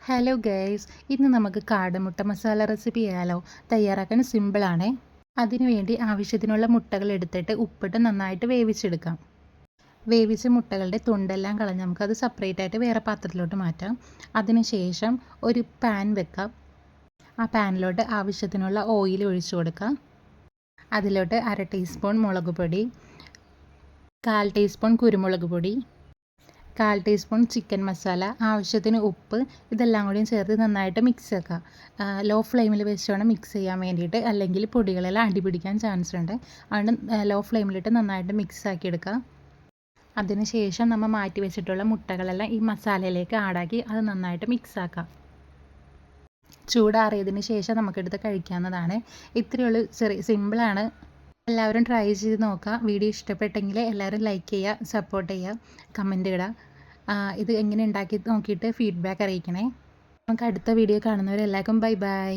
Hello guys, ഇന്ന് നമുക്ക് കാടമുട്ട മസാല റെസിപ്പി ചെയ്യാലോ. തയ്യാറാക്കാൻ സിമ്പിളാണേ. അതിനുവേണ്ടി ആവശ്യത്തിനുള്ള മുട്ടകൾ എടുത്തിട്ട് ഉപ്പിട്ട് നന്നായിട്ട് വേവിച്ചെടുക്കാം. വേവിച്ച മുട്ടകളുടെ തൊണ്ടെല്ലാം കളഞ്ഞ് നമുക്കത് സെപ്പറേറ്റ് ആയിട്ട് വേറെ പാത്രത്തിലോട്ട് മാറ്റാം. അതിനുശേഷം ഒരു പാൻ വെക്കാം. ആ പാനിലോട്ട് ആവശ്യത്തിനുള്ള ഓയിൽ ഒഴിച്ചു കൊടുക്കാം. അതിലോട്ട് 1/2 ടീസ്പൂൺ മുളക് പൊടി, 1/4 ടീസ്പൂൺ കുരുമുളക് പൊടി, 1/4 ടീസ്പൂൺ ചിക്കൻ മസാല, ആവശ്യത്തിന് ഉപ്പ്, ഇതെല്ലാം കൂടിയും ചേർത്ത് നന്നായിട്ട് മിക്സ് ആക്കുക. ലോ ഫ്ലെയിമിൽ വെച്ച് വേണം മിക്സ് ചെയ്യാൻ വേണ്ടിയിട്ട്, അല്ലെങ്കിൽ പൊടികളെല്ലാം അടിപിടിക്കാൻ ചാൻസ് ഉണ്ട്. അതുകൊണ്ട് ലോ ഫ്ലെയിമിലിട്ട് നന്നായിട്ട് മിക്സ് ആക്കി എടുക്കുക. അതിനുശേഷം നമ്മൾ മാറ്റി വെച്ചിട്ടുള്ള മുട്ടകളെല്ലാം ഈ മസാലയിലേക്ക് ആഡാക്കി അത് നന്നായിട്ട് മിക്സ് ആക്കാം. ചൂടാറിയതിന് ശേഷം നമുക്കെടുത്ത് കഴിക്കാവുന്നതാണ്. ഇത്രയുള്ളൂ, സിമ്പിളാണ്. എല്ലാവരും ട്രൈ ചെയ്ത് നോക്കുക. വീഡിയോ ഇഷ്ടപ്പെട്ടെങ്കിൽ എല്ലാവരും ലൈക്ക് ചെയ്യുക, സപ്പോർട്ട് ചെയ്യുക, കമൻറ്റ് ഇടുക. ഇത് എങ്ങനെ ഉണ്ടാക്കി നോക്കിയിട്ട് ഫീഡ്ബാക്ക് അറിയിക്കണേ. നമുക്ക് അടുത്ത വീഡിയോ കാണുന്നവരെല്ലാവർക്കും ബൈ ബൈ.